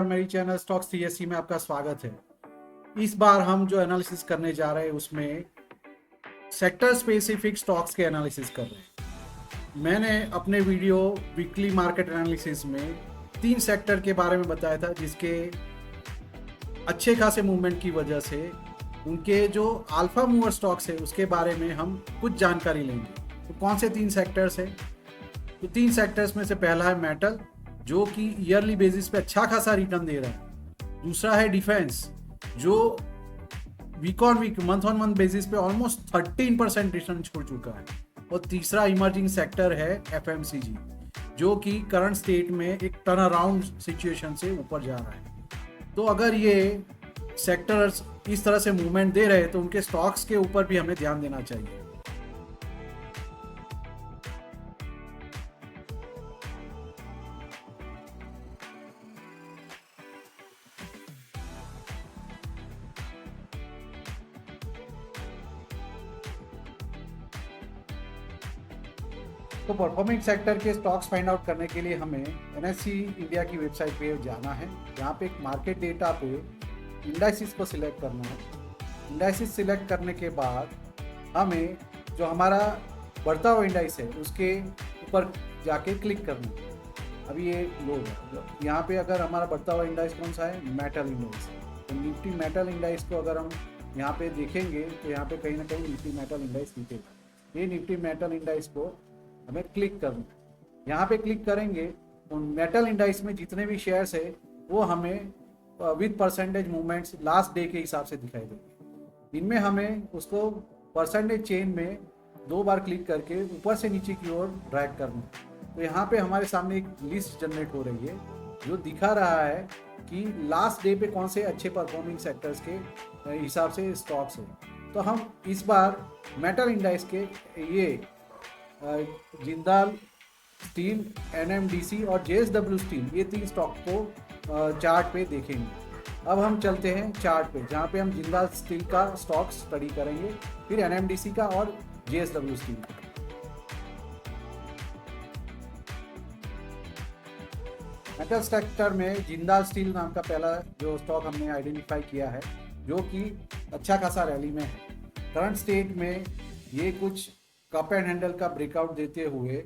मेरी channel stocks CSC में आपका स्वागत है। इस बार हम जो एनालिसिस करने जा रहे हैं उसमें सेक्टर स्पेसिफिक स्टॉक्स के एनालिसिस कर रहे हैं। मैंने अपने वीडियो वीकली मार्केट एनालिसिस में 3 सेक्टर के बारे में बताया था जिसके अच्छे खासे मूवमेंट की वजह से उनके जो अल्फा मूवर स्टॉक्स है उसके बारे में हम कुछ जानकारी लेंगे। तो कौन से 3 सेक्टर्स हैं? तो 3 सेक्टर्स में से पहला है मेटल, जो कि ईयरली बेसिस पे अच्छा खासा रिटर्न दे रहा है। दूसरा है डिफेंस, जो week on week month on month basis पे ऑलमोस्ट 13% रिटर्न छोड़ चुका है। और तीसरा इमर्जिंग सेक्टर है एफएमसीजी, जो कि करंट स्टेट में एक टर्न अराउंड सिचुएशन से ऊपर जा रहा है। तो अगर ये सेक्टर्स इस तरह से मूवमेंट दे रहे हैं तो उनके स्टॉक्स के ऊपर भी हमें ध्यान देना चाहिए। तो परफॉर्मिंग सेक्टर के स्टॉक्स फाइंड आउट करने के लिए हमें एनएससी इंडिया की वेबसाइट पे जाना है। यहाँ पे एक मार्केट डेटा पे इंडाइसिस को सिलेक्ट करना है। इंडाइसिस सिलेक्ट करने के बाद हमें जो हमारा बढ़ता हुआ इंडाइस है उसके ऊपर जाके क्लिक करना है। अभी ये लोड है। यहाँ पे अगर हमारा बढ़ता हुआ इंडाइस कौन सा है? Metal indices. तो निफ्टी मेटल इंडाइस को अगर हम यहाँ पे देखेंगे तो यहाँ पे कहीं ना कहीं निफ्टी मेटल इंडाइस दिखेगा। ये निफ्टी मेटल इंडाइस को हमें क्लिक करना है। यहाँ पे क्लिक करेंगे तो मेटल इंडाइस में जितने भी शेयर्स है वो हमें with percentage movements last day के हिसाब से दिखाई देंगे। इनमें हमें उसको परसेंटेज चेन में 2 बार क्लिक करके ऊपर से नीचे की ओर ड्रैग करना है। तो यहाँ पे हमारे सामने एक लिस्ट जनरेट हो रही है जो दिखा रहा है कि लास्ट डे पे कौन से अच्छे परफॉर्मिंग सेक्टर्स के हिसाब से स्टॉक्स है। तो हम इस बार मेटल इंडाइस के ये जिंदाल स्टील, एनएमडीसी और जेएसडब्ल्यू स्टील, ये 3 स्टॉक को चार्ट पे देखेंगे। अब हम चलते हैं चार्ट पे, जहाँ पे हम जिंदाल स्टील का स्टॉक स्टडी करेंगे, फिर एनएमडीसी का और जेएसडब्ल्यू स्टील का। मेटल सेक्टर में जिंदाल स्टील नाम का पहला जो स्टॉक हमने आइडेंटिफाई किया है, जो कि अच्छा खासा रैली में है। करंट स्टेट में ये कुछ कप एंड हैंडल का ब्रेकआउट देते हुए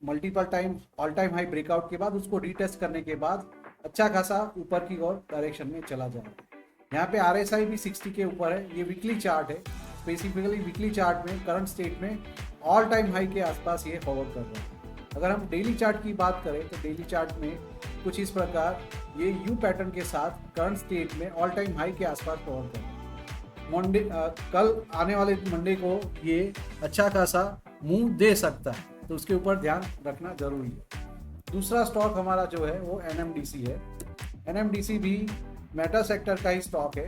multiple time all time high breakout के बाद उसको रीटेस्ट करने के बाद अच्छा खासा ऊपर की ओर डायरेक्शन में चला जा रहा है। यहाँ पे RSI भी 60 के ऊपर है। ये वीकली चार्ट है। स्पेसिफिकली वीकली चार्ट में करंट स्टेट में ऑल टाइम हाई के आसपास ये फॉरवर्ड कर रहा है। अगर हम डेली चार्ट की बात करें तो डेली चार्ट में कुछ इस प्रकार ये यू पैटर्न के साथ करंट स्टेट में ऑल टाइम हाई के आसपास फॉरवर्ड कर रहा है। मंडे कल आने वाले मंडे को ये अच्छा खासा मूव दे सकता है, तो उसके ऊपर ध्यान रखना जरूरी है। दूसरा स्टॉक हमारा जो है वो एनएमडीसी है। एनएमडीसी भी मेटल सेक्टर का ही स्टॉक है।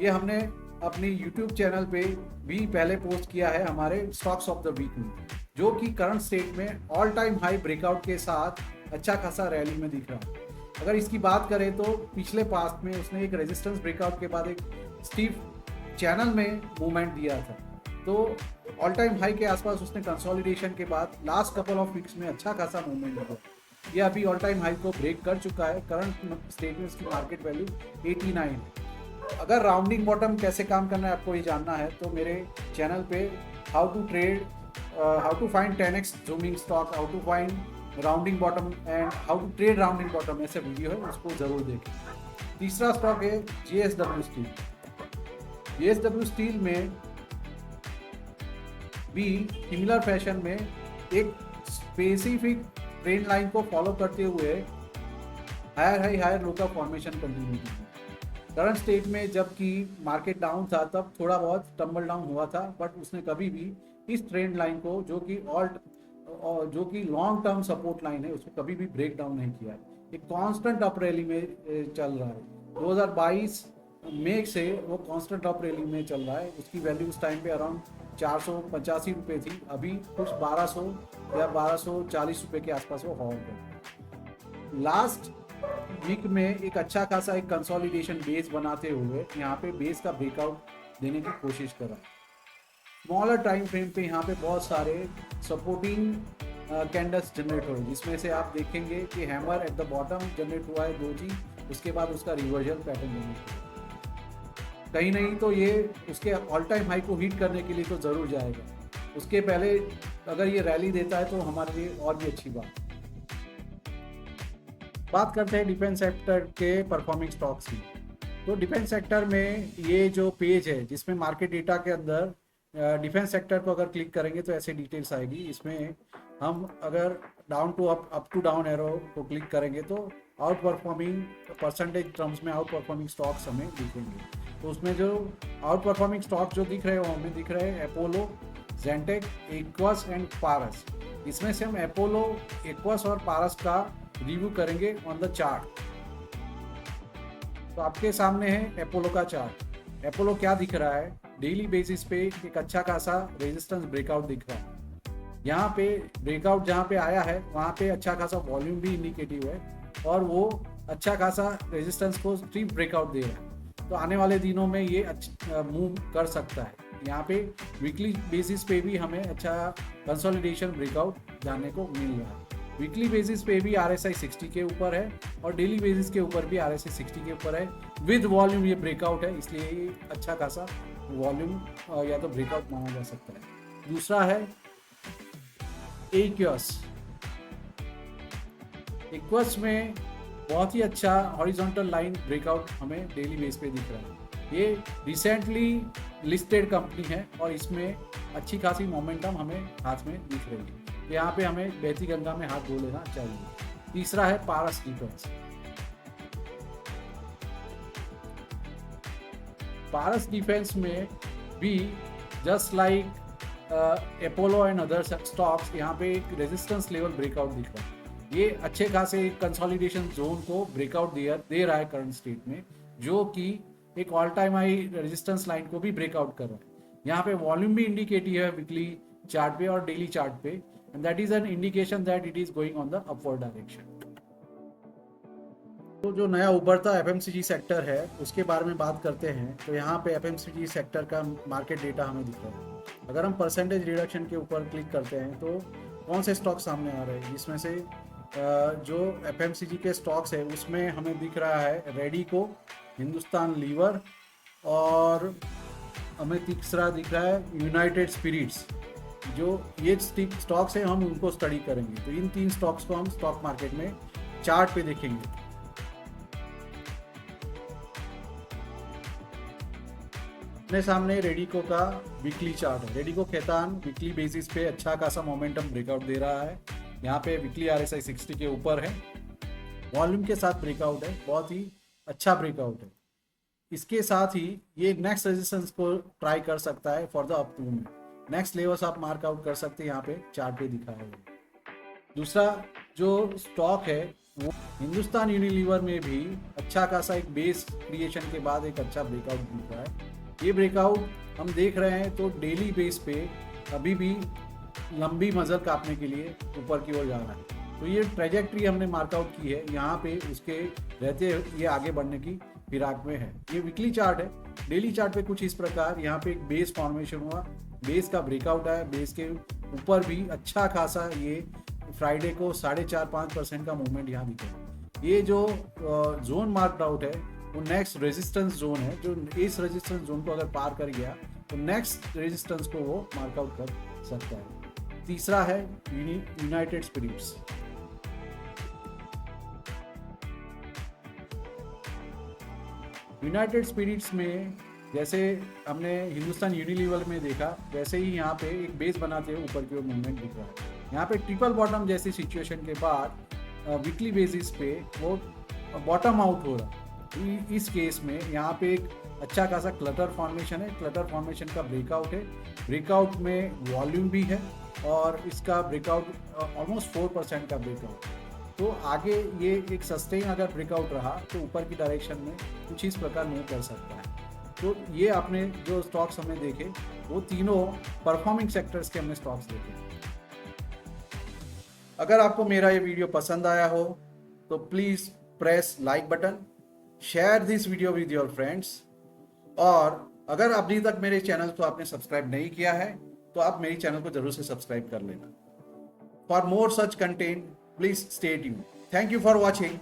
ये हमने अपनी यूट्यूब चैनल पे भी पहले पोस्ट किया है हमारे स्टॉक्स ऑफ द वीक में, जो कि करंट स्टेट में ऑल टाइम हाई ब्रेकआउट के साथ अच्छा खासा रैली में दिख रहा है। अगर इसकी बात करें तो पिछले पास्ट में उसने एक रेजिस्टेंस ब्रेकआउट के बाद एक स्टीव चैनल में मूवमेंट दिया था। तो ऑल टाइम हाई के आसपास उसने कंसोलिडेशन के बाद लास्ट कपल ऑफ वीक्स में अच्छा खासा मूवमेंट दिया। ये अभी ऑल टाइम हाई को ब्रेक कर चुका है। करंट स्टेट में उसकी मार्केट वैल्यू 89 है। अगर राउंडिंग बॉटम कैसे काम करना है आपको ये जानना है तो मेरे चैनल पे how to find 10x zooming stock, how to find rounding bottom and how to trade rounding bottom ऐसे वीडियो है, उसको जरूर देखें। तीसरा स्टॉक है जेएसडब्ल्यू स्टील। जेएसडब्ल्यू स्टील में भी सिमिलर फैशन में एक स्पेसिफिक ट्रेंड लाइन को फॉलो करते हुए हायर हाई हायर लो का फॉर्मेशन कंटिन्यू किया। करंट स्टेट में जबकि मार्केट डाउन था तब थोड़ा बहुत टम्बल डाउन हुआ था, बट उसने कभी भी इस ट्रेंड लाइन को जो कि लॉन्ग टर्म सपोर्ट लाइन है उसको कभी भी ब्रेक डाउन नहीं किया है। एक कांस्टेंट अप रैली में चल रहा है। 2022 मई से वो कांस्टेंट अप रैली में चल रहा है। उसकी वैल्यू उस टाइम पे अराउंड 485 रुपये थी, अभी कुछ 1200 या 1240 रुपये के आसपास वो हॉल कर। लास्ट वीक में एक अच्छा खासा एक कंसोलिडेशन बेस बनाते हुए यहाँ पे बेस का ब्रेकआउट देने की कोशिश करा। स्मॉलर टाइम फ्रेम पे यहाँ पे बहुत सारे सपोर्टिंग कैंडल्स जनरेट हो रहे हैं, जिसमें से आप देखेंगे कि hammer at the bottom generate हुआ है दोजी, उसके बाद उसका रिवर्जल पैटर्न बनना चाहिए। कहीं नहीं तो ये उसके ऑल टाइम हाई को हिट करने के लिए तो ज़रूर जाएगा। उसके पहले अगर ये रैली देता है तो हमारे लिए और भी अच्छी बात करते हैं डिफेंस सेक्टर के परफॉर्मिंग स्टॉक्स की। तो डिफेंस सेक्टर में ये जो पेज है जिसमें मार्केट डेटा के अंदर डिफेंस सेक्टर को अगर क्लिक करेंगे तो ऐसे डिटेल्स आएगी। इसमें हम अगर down to up to down arrow को क्लिक करेंगे तो आउट परफॉर्मिंग परसेंटेज टर्म्स में आउट परफॉर्मिंग स्टॉक्स हमें दिखेंगे। तो उसमें जो आउट परफॉर्मिंग स्टॉक जो दिख रहे हैं वो हमें दिख रहे हैं अपोलो, जेंटेक, एक्वस एंड पारस। इसमें से हम अपोलो, एक्वस और पारस का रिव्यू करेंगे ऑन द चार्ट। तो आपके सामने है अपोलो का चार्ट। अपोलो क्या दिख रहा है, डेली बेसिस पे एक अच्छा खासा रेजिस्टेंस ब्रेकआउट दिख रहा है। यहाँ पे ब्रेकआउट जहाँ पे आया है वहाँ पे अच्छा खासा वॉल्यूम भी इंडिकेटिव है और वो अच्छा खासा रेजिस्टेंस को स्ट्रीप ब्रेकआउट दे रहा है। तो आने वाले दिनों में ये अच्छा मूव कर सकता है। यहाँ पे वीकली बेसिस पे भी हमें अच्छा कंसोलिडेशन ब्रेकआउट जानने को मिल रहा है। वीकली बेसिस पे भी RSI 60 के ऊपर है और डेली बेसिस के ऊपर भी RSI 60 के ऊपर है। विद वॉल्यूम ये ब्रेकआउट है, इसलिए ये अच्छा खासा वॉल्यूम या तो ब्रेकआउट माना जा सकता है। दूसरा है एक्वस। एक्वस में बहुत ही अच्छा हॉरिजॉन्टल लाइन ब्रेकआउट हमें डेली बेस पे दिख रहा है। ये रिसेंटली लिस्टेड कंपनी है और इसमें अच्छी खासी मोमेंटम हमें हाथ में दिख रही है। यहाँ पे हमें बहती गंगा में हाथ धो लेना चाहिए। तीसरा है पारस डिफेंस। पारस डिफेंस में भी just like Apollo and other stocks यहाँ पे एक रेजिस्टेंस लेवल ब्रेकआउट दिख रहा है। ये अच्छे खासे कंसोलिडेशन जोन को ब्रेकआउट दे रहा है करंट स्टेट में, जो कि एक all time high resistance line को भी ब्रेकआउट कर रहा है। यहाँ पे वॉल्यूम भी इंडिकेटिव है वीकली चार्ट पे और डेली चार्ट पे, and that is an indication that it is going on the upward direction. तो जो नया उभरता FMCG सेक्टर है उसके बारे में बात करते हैं। तो यहाँ पे FMCG सेक्टर का मार्केट डेटा हमें दिख रहा है। अगर हम परसेंटेज रिडक्शन के ऊपर क्लिक करते हैं तो कौन से स्टॉक सामने आ रहे हैं, जिसमें से जो FMCG के स्टॉक्स है उसमें हमें दिख रहा है रेडिको, हिंदुस्तान लीवर और हमें तीसरा दिख रहा है यूनाइटेड स्पिरिट्स। जो ये स्टॉक्स हैं हम उनको स्टडी करेंगे। तो इन 3 स्टॉक्स को हम स्टॉक मार्केट में चार्ट पे देखेंगे। अपने सामने रेडिको का वीकली चार्ट है। रेडिको खेतान वीकली बेसिस पे अच्छा खासा मोमेंटम ब्रेकआउट दे रहा है। यहाँ पे वीकली RSI 60 के ऊपर है, वॉल्यूम के साथ ब्रेकआउट है, बहुत ही अच्छा ब्रेकआउट है। इसके साथ ही ये नेक्स्ट रेजिस्टेंस को ट्राई कर सकता है for the up movement. Next levels आप मार्क आउट कर सकते हैं, यहाँ पे चार्ट पे दिखाया है। दूसरा जो स्टॉक है वो हिंदुस्तान यूनिलीवर में भी अच्छा खासा एक बेस क्रिएशन के बाद एक अच्छा ब्रेकआउट दिख रहा है। ये ब्रेकआउट हम देख रहे हैं तो डेली बेस पे अभी भी लंबी मजल काटने के लिए ऊपर की ओर जा रहा है। तो ये ट्रेजेक्ट्री हमने मार्कआउट की है, यहाँ पे उसके रहते ये आगे बढ़ने की फिराक में है। ये वीकली चार्ट है। डेली चार्ट पे कुछ इस प्रकार यहाँ पे एक बेस फॉर्मेशन हुआ, बेस का ब्रेकआउट आया, बेस के ऊपर भी अच्छा खासा ये फ्राइडे को 4.5-5% का मूवमेंट यहाँ दिखा। ये जो जोन मार्क्ड आउट है वो नेक्स्ट रेजिस्टेंस जोन है। जो इस रेजिस्टेंस जोन को अगर पार कर गया तो नेक्स्ट रेजिस्टेंस को वो मार्कआउट कर सकता है। तीसरा है यूनाइटेड स्पिरिट्स। यूनाइटेड स्पिरिट्स में जैसे हमने हिंदुस्तान यूनिलीवर में देखा वैसे ही यहाँ पे एक बेस बनाते हुए ऊपर की ओर मूवमेंट दिख रहा है। यहाँ पे ट्रिपल बॉटम जैसी सिचुएशन के बाद वीकली बेसिस पे वो बॉटम आउट हो रहा है। इस केस में यहाँ पे एक अच्छा खासा क्लटर फॉर्मेशन है। क्लटर फॉर्मेशन का ब्रेकआउट है। ब्रेकआउट में वॉल्यूम भी है और इसका ब्रेकआउट ऑलमोस्ट 4% का ब्रेकआउट। तो आगे ये एक सस्टेन अगर ब्रेकआउट रहा तो ऊपर की डायरेक्शन में कुछ इस प्रकार मूव कर सकता है। तो ये आपने जो स्टॉक्स हमने देखे वो तीनों परफॉर्मिंग सेक्टर्स के हमने स्टॉक्स देखे। अगर आपको मेरा ये वीडियो पसंद आया हो तो please press like button, share this video with your friends, और अगर अभी तक मेरे चैनल को आपने सब्सक्राइब नहीं किया है तो आप मेरे चैनल को जरूर से सब्सक्राइब कर लेना। For more such content please stay tuned. Thank you for watching.